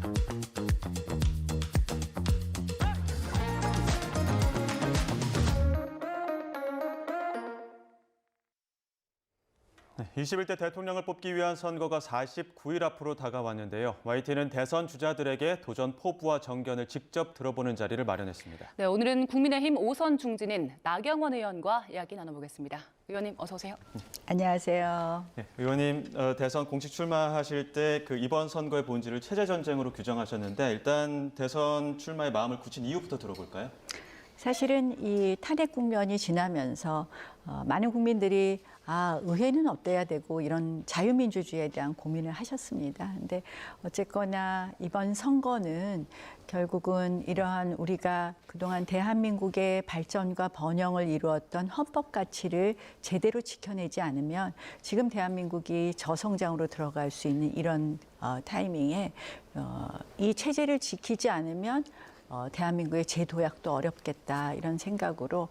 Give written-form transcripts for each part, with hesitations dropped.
네, 21대 대통령을 뽑기 위한 선거가 49일 앞으로 다가왔는데요. YT는 대선 주자들에게 도전 포부와 정견을 직접 들어보는 자리를 마련했습니다. 네, 오늘은 국민의힘 5선 중진인 나경원 의원과 이야기 나눠보겠습니다. 의원님 어서 오세요. 안녕하세요. 네, 의원님 대선 공식 출마하실 때 이번 선거의 본질을 체제 전쟁으로 규정하셨는데 일단 대선 출마의 마음을 굳힌 이유부터 들어볼까요? 사실은 이 탄핵 국면이 지나면서 많은 국민들이 의회는 어때야 되고 이런 자유민주주의에 대한 고민을 하셨습니다. 근데 어쨌거나 이번 선거는 결국은 이러한 우리가 그동안 대한민국의 발전과 번영을 이루었던 헌법 가치를 제대로 지켜내지 않으면 지금 대한민국이 저성장으로 들어갈 수 있는 이런 타이밍에 이 체제를 지키지 않으면 대한민국의 재도약도 어렵겠다 이런 생각으로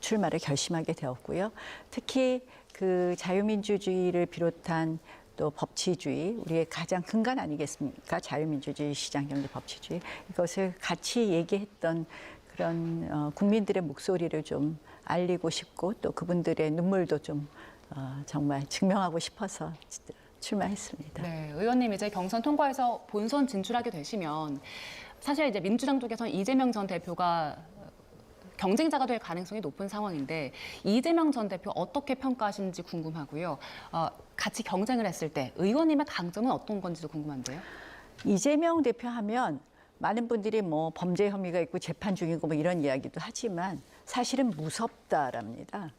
출마를 결심하게 되었고요. 특히 그 자유민주주의를 비롯한 또 법치주의, 우리의 가장 근간 아니겠습니까? 자유민주주의, 시장경제, 법치주의 이것을 같이 얘기했던 그런 국민들의 목소리를 좀 알리고 싶고 또 그분들의 눈물도 좀 정말 증명하고 싶어서 출마했습니다. 네, 의원님 이제 경선 통과해서 본선 진출하게 되시면 사실 이제 민주당 쪽에서는 이재명 전 대표가 경쟁자가 될 가능성이 높은 상황인데 이재명 전 대표 어떻게 평가하시는지 궁금하고요. 같이 경쟁을 했을 때 의원님의 강점은 어떤 건지도 궁금한데요. 이재명 대표 하면 많은 분들이 뭐 범죄 혐의가 있고 재판 중이고 뭐 이런 이야기도 하지만 사실은 무섭다랍니다.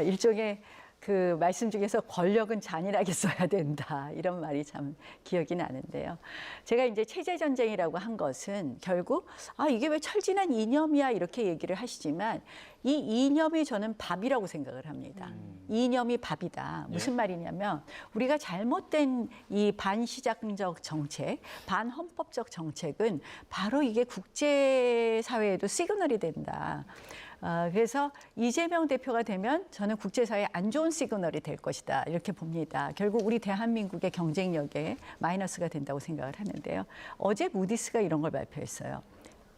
일종의 그 말씀 중에서 권력은 잔인하게 써야 된다 이런 말이 참 기억이 나는데요. 제가 이제 체제 전쟁이라고 한 것은 결국 이게 왜 철진한 이념이야 이렇게 얘기를 하시지만 이 이념이 저는 밥이라고 생각을 합니다. 이념이 밥이다. 무슨 말이냐면 우리가 잘못된 이 반시장적 정책, 반헌법적 정책은 바로 이게 국제사회에도 시그널이 된다. 그래서 이재명 대표가 되면 저는 국제사회에 안 좋은 시그널이 될 것이다 이렇게 봅니다. 결국 우리 대한민국의 경쟁력에 마이너스가 된다고 생각을 하는데요. 어제 무디스가 이런 걸 발표했어요.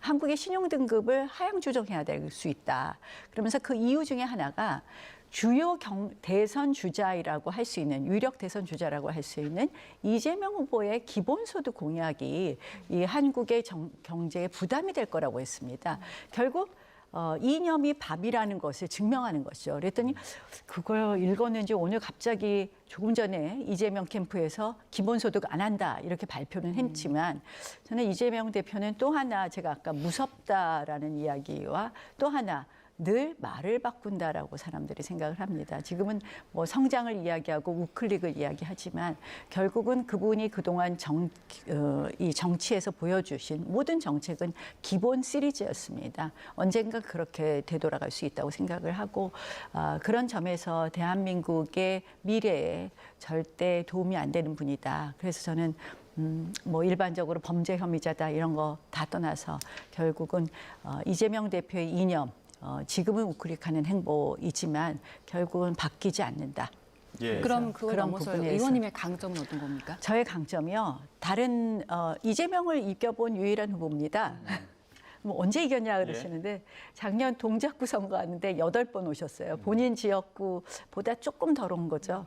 한국의 신용등급을 하향 조정해야 될 수 있다. 그러면서 그 이유 중에 하나가 주요 대선 주자라고 할 수 있는 유력 대선 주자라고 할 수 있는 이재명 후보의 기본소득 공약이 이 한국의 경제에 부담이 될 거라고 했습니다. 결국 이념이 밥이라는 것을 증명하는 것이죠. 그랬더니 그걸 읽었는지 오늘 갑자기 조금 전에 이재명 캠프에서 기본소득 안 한다 이렇게 발표는 했지만 저는 이재명 대표는 또 하나 제가 아까 무섭다라는 이야기와 또 하나 늘 말을 바꾼다라고 사람들이 생각을 합니다. 지금은 뭐 성장을 이야기하고 우클릭을 이야기하지만 결국은 그분이 그동안 이 정치에서 보여주신 모든 정책은 기본 시리즈였습니다. 언젠가 그렇게 되돌아갈 수 있다고 생각을 하고 그런 점에서 대한민국의 미래에 절대 도움이 안 되는 분이다. 그래서 저는 뭐 일반적으로 범죄 혐의자다 이런 거 다 떠나서 결국은 이재명 대표의 이념 지금은 우클릭하는 행보이지만 결국은 바뀌지 않는다. 예. 그럼 그걸 넘어서 의원님의 강점은 어떤 겁니까? 저의 강점이요. 다른 이재명을 이겨본 유일한 후보입니다. 뭐 언제 이겼냐 그러시는데 작년 동작구 선거하는데 8번 오셨어요. 본인 지역구보다 조금 덜 온 거죠.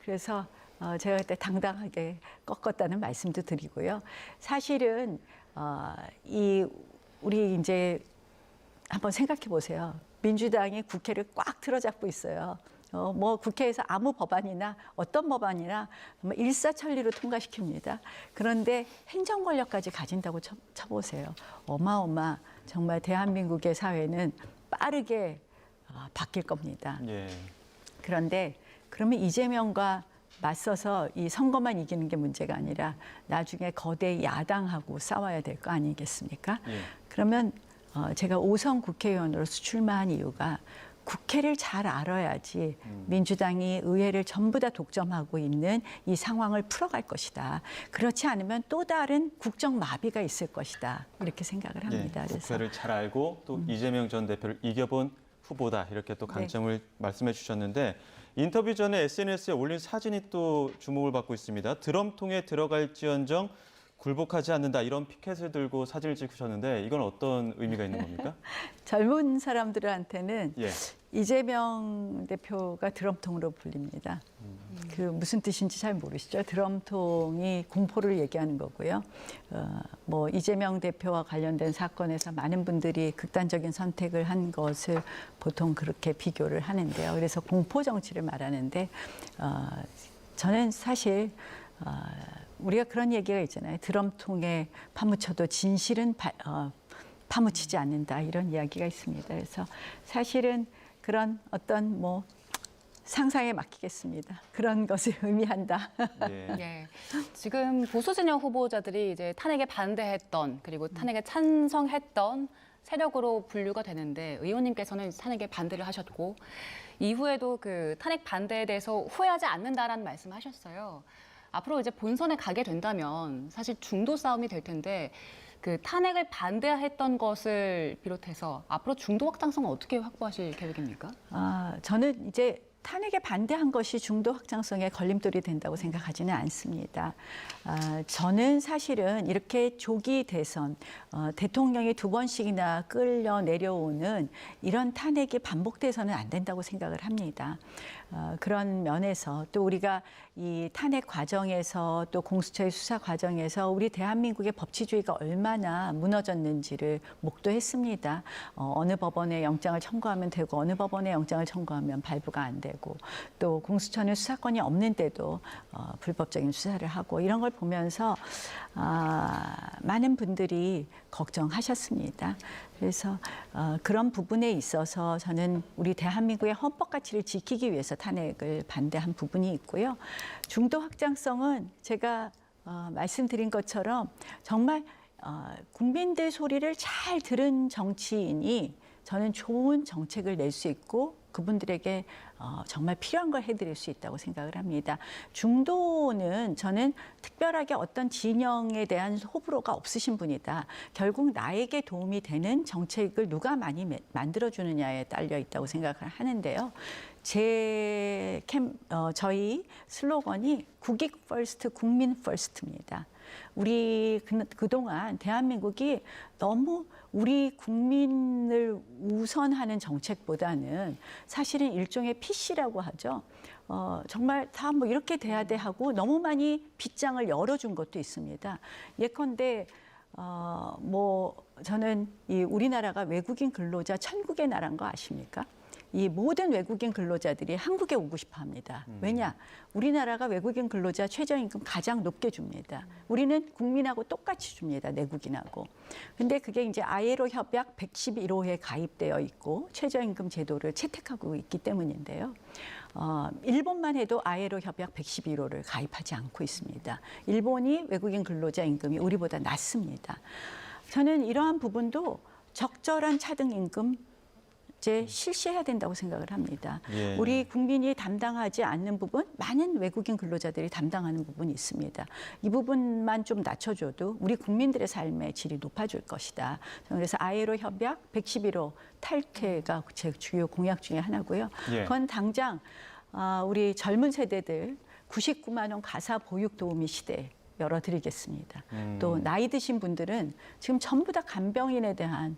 그래서 제가 그때 당당하게 꺾었다는 말씀도 드리고요. 사실은 우리 이제 한번 생각해 보세요. 민주당이 국회를 꽉 틀어잡고 있어요. 뭐 국회에서 아무 법안이나 어떤 법안이나 일사천리로 통과시킵니다. 그런데 행정 권력까지 가진다고 쳐보세요. 정말 대한민국의 사회는 빠르게 바뀔 겁니다. 예. 그런데 그러면 이재명과 맞서서 이 선거만 이기는 게 문제가 아니라 나중에 거대 야당하고 싸워야 될 거 아니겠습니까? 예. 그러면 제가 5선 국회의원으로서 출마한 이유가 국회를 잘 알아야지 민주당이 의회를 전부 다 독점하고 있는 이 상황을 풀어갈 것이다. 그렇지 않으면 또 다른 국정 마비가 있을 것이다. 이렇게 생각을 합니다. 예, 국회를 잘 알고 또 이재명 전 대표를 이겨본 후보다 이렇게 또 강점을 말씀해 주셨는데 인터뷰 전에 SNS에 올린 사진이 또 주목을 받고 있습니다. 드럼통에 들어갈지언정 굴복하지 않는다 이런 피켓을 들고 사진을 찍으셨는데 이건 어떤 의미가 있는 겁니까? 젊은 사람들한테는 예. 이재명 대표가 드럼통으로 불립니다. 그 무슨 뜻인지 잘 모르시죠? 드럼통이 공포를 얘기하는 거고요. 뭐 이재명 대표와 관련된 사건에서 많은 분들이 극단적인 선택을 한 것을 보통 그렇게 비교를 하는데요. 그래서 공포 정치를 말하는데 저는 사실 우리가 그런 얘기가 있잖아요. 드럼통에 파묻혀도 진실은 파묻히지 않는다 이런 이야기가 있습니다. 그래서 사실은 그런 어떤 뭐 상상에 맡기겠습니다. 그런 것을 의미한다. 예. 예. 지금 보수 진영 후보자들이 이제 탄핵에 반대했던 그리고 탄핵에 찬성했던 세력으로 분류가 되는데 의원님께서는 탄핵에 반대를 하셨고 이후에도 그 탄핵 반대에 대해서 후회하지 않는다라는 말씀하셨어요. 앞으로 이제 본선에 가게 된다면 사실 중도 싸움이 될 텐데 그 탄핵을 반대했던 것을 비롯해서 앞으로 중도 확장성은 어떻게 확보하실 계획입니까? 저는 이제 탄핵에 반대한 것이 중도 확장성에 걸림돌이 된다고 생각하지는 않습니다. 저는 사실은 이렇게 조기 대선, 대통령이 2번씩이나 끌려 내려오는 이런 탄핵이 반복돼서는 안 된다고 생각을 합니다. 그런 면에서 또 우리가 이 탄핵 과정에서 또 공수처의 수사 과정에서 우리 대한민국의 법치주의가 얼마나 무너졌는지를 목도했습니다. 어느 법원에 영장을 청구하면 되고 어느 법원에 영장을 청구하면 발부가 안 되고 또 공수처는 수사권이 없는데도 불법적인 수사를 하고 이런 걸 보면서 많은 분들이 걱정하셨습니다. 그래서 그런 부분에 있어서 저는 우리 대한민국의 헌법 가치를 지키기 위해서 탄핵을 반대한 부분이 있고요. 중도 확장성은 제가 말씀드린 것처럼 정말 국민들 소리를 잘 들은 정치인이 저는 좋은 정책을 낼 수 있고 그분들에게 정말 필요한 걸 해드릴 수 있다고 생각을 합니다. 중도는 저는 특별하게 어떤 진영에 대한 호불호가 없으신 분이다. 결국 나에게 도움이 되는 정책을 누가 많이 만들어주느냐에 딸려 있다고 생각을 하는데요. 저희 슬로건이 국익 퍼스트, 국민 퍼스트입니다. 우리 그동안 대한민국이 너무 우리 국민을 우선하는 정책보다는 사실은 일종의 PC라고 하죠. 정말 다 뭐 이렇게 돼야 돼 하고 너무 많이 빗장을 열어준 것도 있습니다. 예컨대 뭐 저는 이 우리나라가 외국인 근로자 천국의 나라인 거 아십니까? 이 모든 외국인 근로자들이 한국에 오고 싶어 합니다. 왜냐? 우리나라가 외국인 근로자 최저임금 가장 높게 줍니다. 우리는 국민하고 똑같이 줍니다. 내국인하고. 근데 그게 이제 ILO 협약 111호에 가입되어 있고 최저임금 제도를 채택하고 있기 때문인데요. 일본만 해도 ILO 협약 111호를 가입하지 않고 있습니다. 일본이 외국인 근로자 임금이 우리보다 낮습니다. 저는 이러한 부분도 적절한 차등 임금 이제 실시해야 된다고 생각을 합니다. 예. 우리 국민이 담당하지 않는 부분, 많은 외국인 근로자들이 담당하는 부분이 있습니다. 이 부분만 좀 낮춰줘도 우리 국민들의 삶의 질이 높아질 것이다. 그래서 ILO 협약 111호 탈퇴가 제 주요 공약 중에 하나고요. 예. 그건 당장 우리 젊은 세대들 99만 원 가사 보육 도우미 시대 열어드리겠습니다. 또 나이 드신 분들은 지금 전부 다 간병인에 대한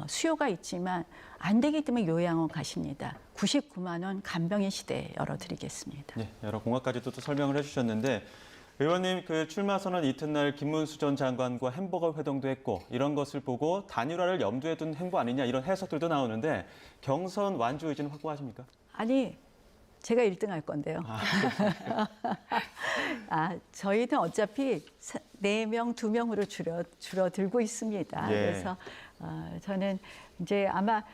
수요가 있지만 안 되기 때문에 요양원 가십니다. 99만 원 간병인 시대 열어드리겠습니다. 네, 여러 공약까지도 또 설명을 해주셨는데 의원님 그 출마 선언 이튿날 김문수 전 장관과 햄버거 회동도 했고 이런 것을 보고 단일화를 염두에 둔 행보 아니냐 이런 해석들도 나오는데 경선 완주 의지는 확고하십니까? 아니 제가 1등 할 건데요. 저희는 어차피 4명, 2명으로 줄어들고 있습니다. 예. 그래서 저는 이제 아마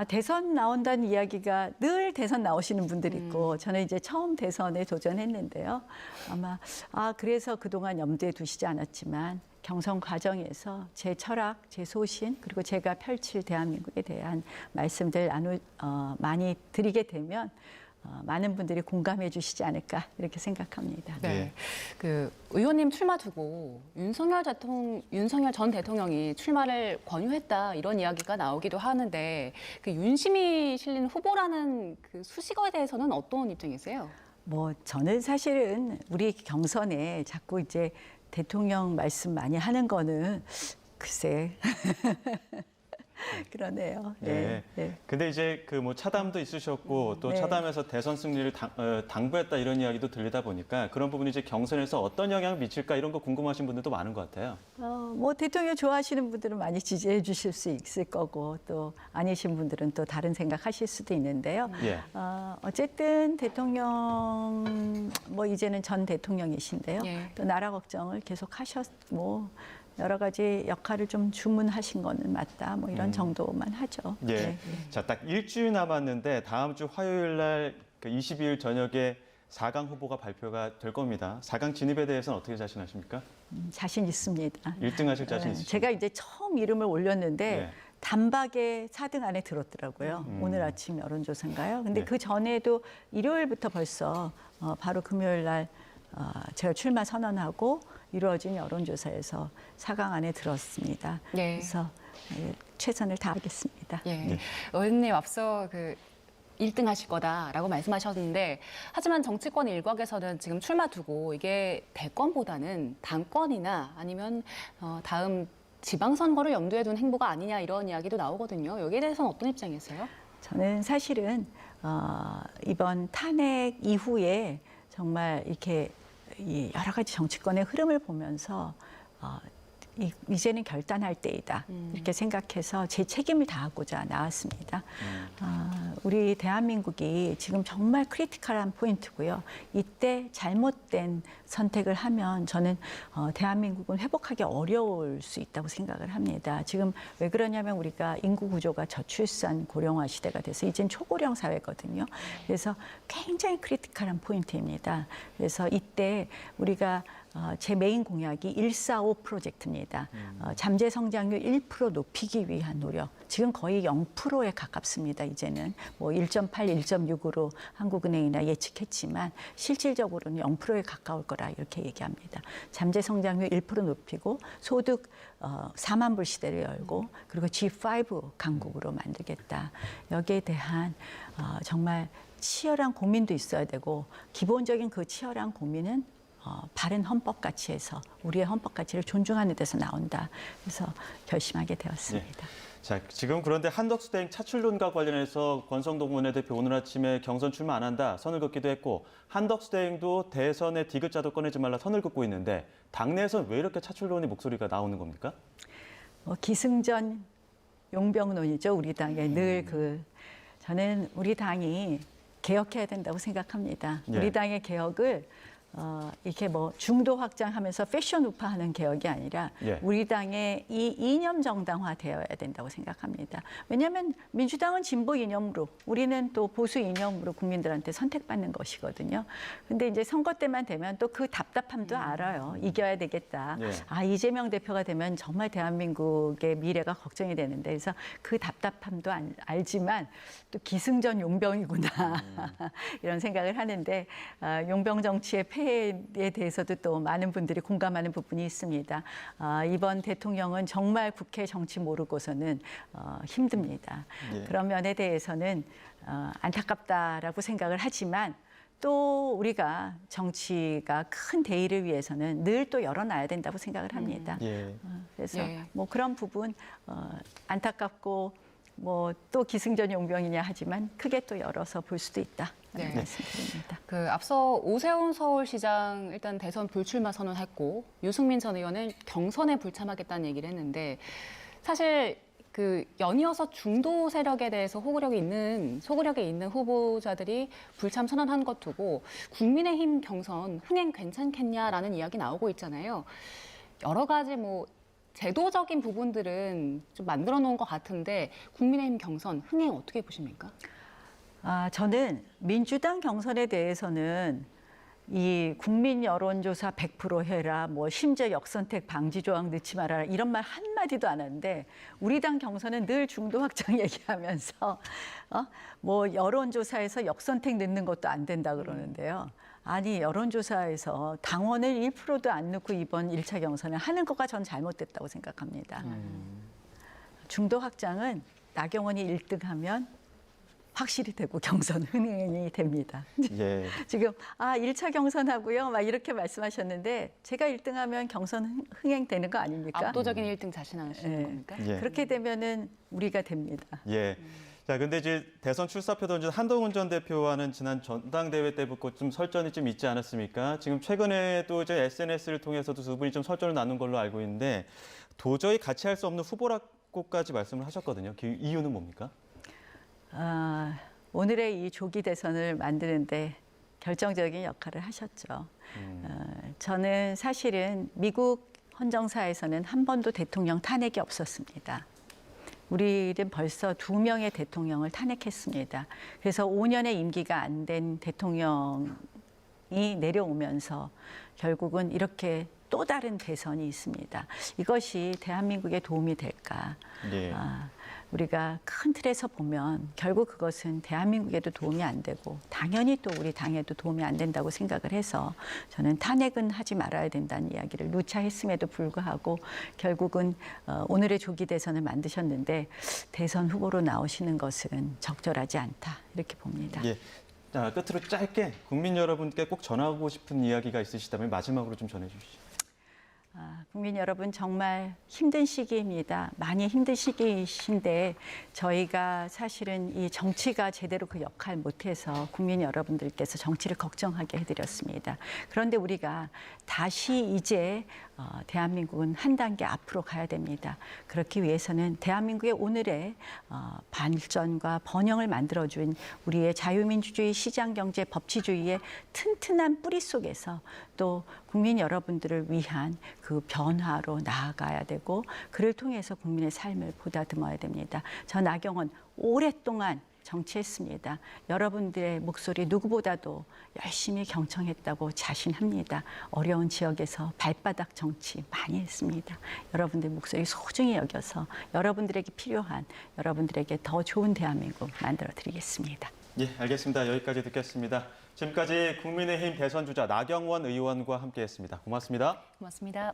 대선 나온다는 이야기가 늘 대선 나오시는 분들이 있고 저는 이제 처음 대선에 도전했는데요. 아마 그래서 그동안 염두에 두시지 않았지만 경선 과정에서 제 철학, 제 소신 그리고 제가 펼칠 대한민국에 대한 말씀들 많이 드리게 되면 많은 분들이 공감해 주시지 않을까 이렇게 생각합니다. 네. 그 의원님 출마 두고 윤석열 전 대통령이 출마를 권유했다 이런 이야기가 나오기도 하는데 그 윤심이 실린 후보라는 그 수식어에 대해서는 어떤 입장이세요? 뭐 저는 사실은 우리 경선에 자꾸 이제 대통령 말씀 많이 하는 거는 글쎄 그러네요. 네. 네. 근데 이제 그 뭐 차담도 있으셨고 또 네. 차담에서 대선 승리를 당부했다 이런 이야기도 들리다 보니까 그런 부분이 이제 경선에서 어떤 영향을 미칠까 이런 거 궁금하신 분들도 많은 것 같아요. 뭐 대통령 좋아하시는 분들은 많이 지지해 주실 수 있을 거고 또 아니신 분들은 또 다른 생각하실 수도 있는데요. 예. 어쨌든 대통령 뭐 이제는 전 대통령이신데요. 예. 또 나라 걱정을 계속 뭐 여러 가지 역할을 좀 주문하신 거는 맞다. 뭐 이런 정도만 하죠. 예. 네. 자, 딱 일주일 남았는데 다음 주 화요일 날 그 22일 저녁에 4강 후보가 발표가 될 겁니다. 4강 진입에 대해서는 어떻게 자신하십니까? 자신 있습니다. 1등 하실 자신 네, 있으십니까? 제가 이제 처음 이름을 올렸는데 네. 단박에 4등 안에 들었더라고요. 오늘 아침 여론조사인가요? 근데 네. 그 전에도 일요일부터 벌써 바로 금요일 날 제가 출마 선언하고 이루어진 여론조사에서 4강 안에 들었습니다. 네. 그래서 최선을 다하겠습니다. 예. 의원님 앞서 그 1등 하실 거다라고 말씀하셨는데 하지만 정치권 일각에서는 지금 출마 두고 이게 대권보다는 당권이나 아니면 다음 지방선거를 염두에 둔 행보가 아니냐 이런 이야기도 나오거든요. 여기에 대해서는 어떤 입장이세요? 저는 사실은 이번 탄핵 이후에 정말 이렇게 이 여러 가지 정치권의 흐름을 보면서 이제는 결단할 때이다 이렇게 생각해서 제 책임을 다하고자 나왔습니다. 우리 대한민국이 지금 정말 크리티컬한 포인트고요. 이때 잘못된 선택을 하면 저는 대한민국은 회복하기 어려울 수 있다고 생각을 합니다. 지금 왜 그러냐면 우리가 인구 구조가 저출산 고령화 시대가 돼서 이젠 초고령 사회거든요. 그래서 굉장히 크리티컬한 포인트입니다. 그래서 이때 우리가 제 메인 공약이 145 프로젝트입니다. 잠재 성장률 1% 높이기 위한 노력. 지금 거의 0%에 가깝습니다. 이제는 뭐 1.8, 1.6으로 한국은행이나 예측했지만 실질적으로는 0%에 가까울 거라 이렇게 얘기합니다. 잠재 성장률 1% 높이고 소득 4만 불 시대를 열고 그리고 G5 강국으로 만들겠다. 여기에 대한 정말 치열한 고민도 있어야 되고 기본적인 그 치열한 고민은 바른 헌법 가치에서 우리의 헌법 가치를 존중하는 데서 나온다. 그래서 결심하게 되었습니다. 자, 지금 그런데 한덕수 대행 차출론과 관련해서 권성동 원내대표 오늘 아침에 경선 출마 안 한다 선을 긋기도 했고 한덕수 대행도 대선에 디귿자도 꺼내지 말라 선을 긋고 있는데 당내에서는 왜 이렇게 차출론의 목소리가 나오는 겁니까? 기승전 용병론이죠. 우리 당에 늘 저는 우리 당이 개혁해야 된다고 생각합니다. 예. 우리 당의 개혁을 이렇게 뭐 중도 확장하면서 패션 우파하는 개혁이 아니라 예. 우리 당의 이 이념 정당화 되어야 된다고 생각합니다. 왜냐하면 민주당은 진보 이념으로 우리는 또 보수 이념으로 국민들한테 선택받는 것이거든요. 근데 이제 선거 때만 되면 또 그 답답함도 알아요. 이겨야 되겠다. 예. 이재명 대표가 되면 정말 대한민국의 미래가 걱정이 되는데 그래서 그 답답함도 알지만 또 기승전 용병이구나 이런 생각을 하는데 용병 정치의 폐해에 대해서도 또 많은 분들이 공감하는 부분이 있습니다. 이번 대통령은 정말 국회 정치 모르고서는 힘듭니다. 예. 그런 면에 대해서는 안타깝다라고 생각을 하지만 또 우리가 정치가 큰 대의를 위해서는 늘 또 열어놔야 된다고 생각을 합니다. 예. 그래서 예. 뭐 그런 부분 안타깝고 뭐 또 기승전 용병이냐 하지만 크게 또 열어서 볼 수도 있다. 네. 말씀드립니다. 그 앞서 오세훈 서울시장 일단 대선 불출마 선언했고 유승민 전 의원은 경선에 불참하겠다는 얘기를 했는데 사실 그 연이어서 중도 세력에 대해서 소구력에 있는 후보자들이 불참 선언한 것 두고 국민의힘 경선 흥행 괜찮겠냐라는 이야기 나오고 있잖아요. 여러 가지 뭐 제도적인 부분들은 좀 만들어 놓은 것 같은데 국민의힘 경선 흥행 어떻게 보십니까? 저는 민주당 경선에 대해서는 이 국민 여론조사 100% 해라, 뭐 심지어 역선택 방지 조항 넣지 말아라 이런 말 한마디도 안 하는데 우리 당 경선은 늘 중도 확장 얘기하면서 뭐 여론조사에서 역선택 넣는 것도 안 된다 그러는데요. 아니 여론조사에서 당원을 1%도 안 넣고 이번 1차 경선을 하는 거가 전 잘못됐다고 생각합니다. 중도 확장은 나경원이 1등하면 확실히 되고 경선 흥행이 됩니다. 예. 지금 1차 경선하고요. 막 이렇게 말씀하셨는데 제가 1등하면 경선 흥행되는 거 아닙니까? 압도적인 1등 자신하시는 겁니까? 예. 그렇게 되면은 우리가 됩니다. 예. 자, 근데 이제 대선 출사표 던진 한동훈 전 대표와는 지난 전당대회 때부터 좀 설전이 좀 있지 않았습니까? 지금 최근에도 이제 SNS를 통해서도 두 분이 좀 설전을 나눈 걸로 알고 있는데 도저히 같이 할 수 없는 후보라고까지 말씀을 하셨거든요. 그 이유는 뭡니까? 오늘의 이 조기 대선을 만드는데 결정적인 역할을 하셨죠. 저는 사실은 미국 헌정사에서는 한 번도 대통령 탄핵이 없었습니다. 우리는 벌써 2명의 대통령을 탄핵했습니다. 그래서 5년의 임기가 안 된 대통령이 내려오면서 결국은 이렇게 또 다른 대선이 있습니다. 이것이 대한민국에 도움이 될까? 예. 우리가 큰 틀에서 보면 결국 그것은 대한민국에도 도움이 안 되고 당연히 또 우리 당에도 도움이 안 된다고 생각을 해서 저는 탄핵은 하지 말아야 된다는 이야기를 누차 했음에도 불구하고 결국은 오늘의 조기 대선을 만드셨는데 대선 후보로 나오시는 것은 적절하지 않다 이렇게 봅니다. 예. 자, 끝으로 짧게 국민 여러분께 꼭 전하고 싶은 이야기가 있으시다면 마지막으로 좀 전해 주시죠. 국민 여러분 정말 힘든 시기입니다. 많이 힘든 시기이신데 저희가 사실은 이 정치가 제대로 그 역할 못해서 국민 여러분들께서 정치를 걱정하게 해드렸습니다. 그런데 우리가 다시 이제 대한민국은 한 단계 앞으로 가야 됩니다. 그렇기 위해서는 대한민국의 오늘의 발전과 번영을 만들어준 우리의 자유민주주의, 시장경제, 법치주의의 튼튼한 뿌리 속에서 또 국민 여러분들을 위한 그 변화로 나아가야 되고 그를 통해서 국민의 삶을 보다듬어야 됩니다. 저 나경원 오랫동안 정치했습니다. 여러분들의 목소리 누구보다도 열심히 경청했다고 자신합니다. 어려운 지역에서 발바닥 정치 많이 했습니다. 여러분들 목소리 소중히 여겨서 여러분들에게 필요한 여러분들에게 더 좋은 대한민국 만들어 드리겠습니다. 예, 알겠습니다. 여기까지 듣겠습니다. 지금까지 국민의힘 대선 주자 나경원 의원과 함께했습니다. 고맙습니다. 고맙습니다.